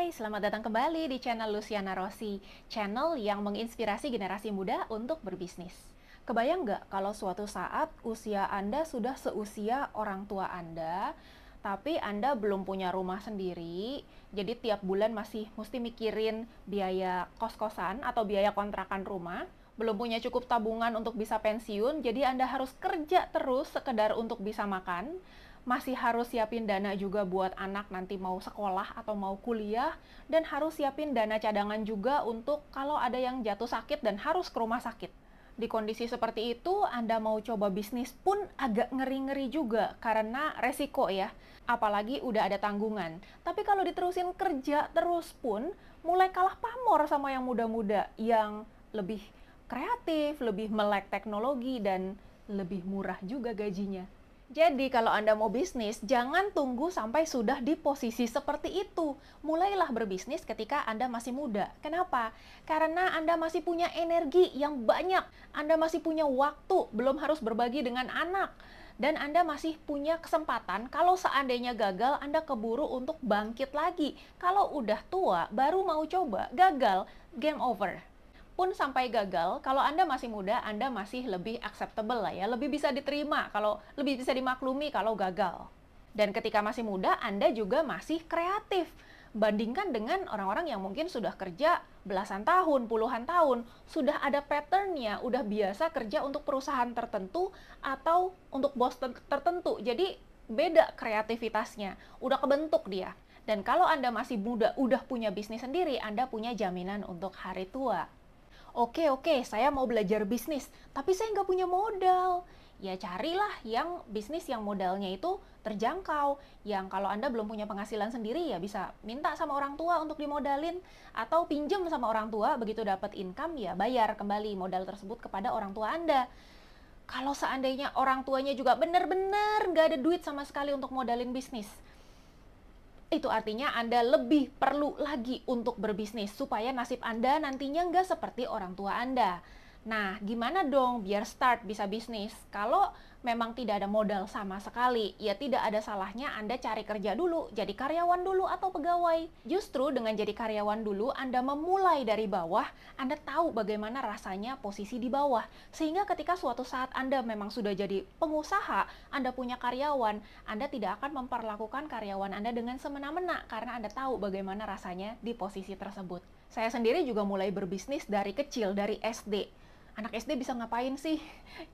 Hai, selamat datang kembali di channel Luciana Rossi, channel yang menginspirasi generasi muda untuk berbisnis. Kebayang nggak kalau suatu saat usia Anda sudah seusia orang tua Anda, tapi Anda belum punya rumah sendiri, jadi tiap bulan masih mesti mikirin biaya kos-kosan atau biaya kontrakan rumah, belum punya cukup tabungan untuk bisa pensiun, jadi Anda harus kerja terus sekedar untuk bisa makan, masih harus siapin dana juga buat anak nanti mau sekolah atau mau kuliah, dan harus siapin dana cadangan juga untuk kalau ada yang jatuh sakit dan harus ke rumah sakit. Di kondisi seperti itu, Anda mau coba bisnis pun agak ngeri-ngeri juga karena resiko ya. Apalagi udah ada tanggungan. Tapi kalau diterusin kerja terus pun, mulai kalah pamor sama yang muda-muda yang lebih kreatif, lebih melek teknologi, dan lebih murah juga gajinya. Jadi kalau Anda mau bisnis, jangan tunggu sampai sudah di posisi seperti itu. Mulailah berbisnis ketika Anda masih muda. Kenapa? Karena Anda masih punya energi yang banyak. Anda masih punya waktu, belum harus berbagi dengan anak. Dan Anda masih punya kesempatan, kalau seandainya gagal, Anda keburu untuk bangkit lagi. Kalau udah tua, baru mau coba, gagal, game over. Pun sampai gagal, kalau Anda masih muda, Anda masih lebih acceptable lah ya, lebih bisa diterima, kalau lebih bisa dimaklumi kalau gagal. Dan ketika masih muda, Anda juga masih kreatif. Bandingkan dengan orang-orang yang mungkin sudah kerja belasan tahun, puluhan tahun, sudah ada patternnya, udah biasa kerja untuk perusahaan tertentu atau untuk bos tertentu. Jadi beda kreativitasnya, udah kebentuk dia. Dan kalau Anda masih muda, udah punya bisnis sendiri, Anda punya jaminan untuk hari tua. Oke, saya mau belajar bisnis, tapi saya nggak punya modal. Ya carilah yang bisnis yang modalnya itu terjangkau. Yang kalau Anda belum punya penghasilan sendiri ya bisa minta sama orang tua untuk dimodalin. Atau pinjam sama orang tua, begitu dapat income ya bayar kembali modal tersebut kepada orang tua Anda. Kalau seandainya orang tuanya juga benar-benar nggak ada duit sama sekali untuk modalin bisnis, itu artinya Anda lebih perlu lagi untuk berbisnis supaya nasib Anda nantinya nggak seperti orang tua Anda. Nah, gimana dong biar start bisa bisnis? Kalau memang tidak ada modal sama sekali, ya tidak ada salahnya Anda cari kerja dulu, jadi karyawan dulu atau pegawai. Justru dengan jadi karyawan dulu, Anda memulai dari bawah, Anda tahu bagaimana rasanya posisi di bawah. Sehingga ketika suatu saat Anda memang sudah jadi pengusaha, Anda punya karyawan, Anda tidak akan memperlakukan karyawan Anda dengan semena-mena karena Anda tahu bagaimana rasanya di posisi tersebut. Saya sendiri juga mulai berbisnis dari kecil, dari SD. Anak SD bisa ngapain sih?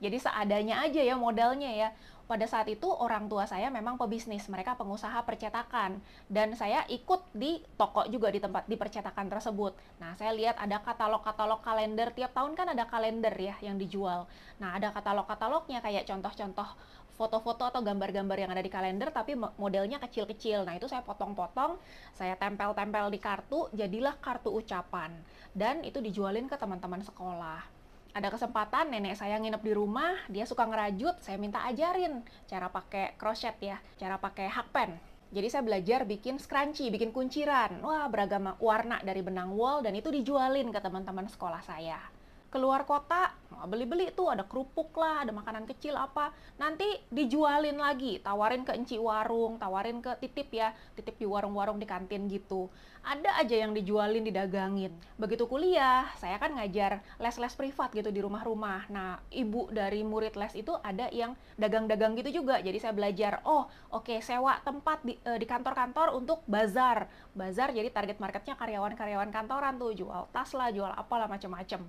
Jadi seadanya aja ya modalnya ya. Pada saat itu orang tua saya memang pebisnis, mereka pengusaha percetakan. Dan saya ikut di toko juga di tempat di percetakan tersebut. Nah, saya lihat ada katalog-katalog kalender, tiap tahun kan ada kalender ya yang dijual. Nah, ada katalog-katalognya kayak contoh-contoh foto-foto atau gambar-gambar yang ada di kalender tapi modelnya kecil-kecil. Nah, itu saya potong-potong, saya tempel-tempel di kartu, jadilah kartu ucapan. Dan itu dijualin ke teman-teman sekolah. Ada kesempatan nenek saya nginep di rumah, dia suka ngerajut, saya minta ajarin cara pakai crochet ya, cara pakai hakpen. Jadi saya belajar bikin scrunchie, bikin kunciran. Wah, beragam warna dari benang wool dan itu dijualin ke teman-teman sekolah saya. Keluar kota, beli-beli tuh ada kerupuk lah, ada makanan kecil apa. Nanti dijualin lagi, tawarin ke enci warung, tawarin ke titip ya, titip di warung-warung di kantin gitu. Ada aja yang dijualin, didagangin. Begitu kuliah, saya kan ngajar les-les privat gitu di rumah-rumah. Nah, ibu dari murid les itu ada yang dagang-dagang gitu juga. Jadi saya belajar, oke, sewa tempat di kantor-kantor untuk bazar. Bazar jadi target marketnya karyawan-karyawan kantoran tuh, jual tas lah, jual apalah macam-macam.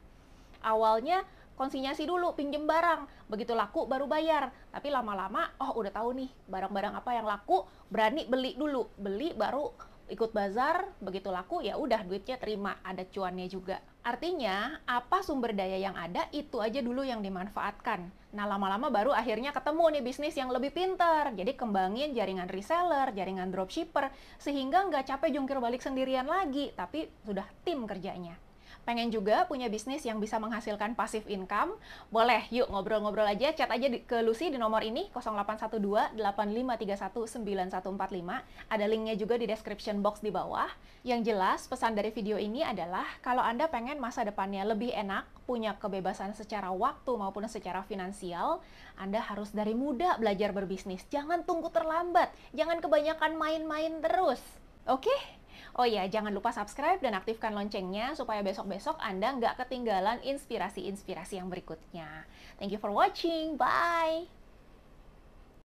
Awalnya konsinyasi dulu, pinjem barang, begitu laku baru bayar. Tapi lama-lama, udah tahu nih barang-barang apa yang laku, berani beli dulu, beli baru ikut bazar, begitu laku ya udah duitnya terima, ada cuannya juga. Artinya apa sumber daya yang ada itu aja dulu yang dimanfaatkan. Nah, lama-lama baru akhirnya ketemu nih bisnis yang lebih pintar. Jadi kembangin jaringan reseller, jaringan dropshipper, sehingga nggak capek jungkir balik sendirian lagi, tapi sudah tim kerjanya. Pengen juga punya bisnis yang bisa menghasilkan passive income? Boleh, yuk ngobrol-ngobrol aja, chat aja ke Lucy di nomor ini 0812-8531-9145. Ada linknya juga di description box di bawah. Yang jelas, pesan dari video ini adalah kalau Anda pengen masa depannya lebih enak, punya kebebasan secara waktu maupun secara finansial, Anda harus dari muda belajar berbisnis. Jangan tunggu terlambat, jangan kebanyakan main-main terus. Oke? Oh iya, jangan lupa subscribe dan aktifkan loncengnya supaya besok-besok Anda nggak ketinggalan inspirasi-inspirasi yang berikutnya. Thank you for watching. Bye!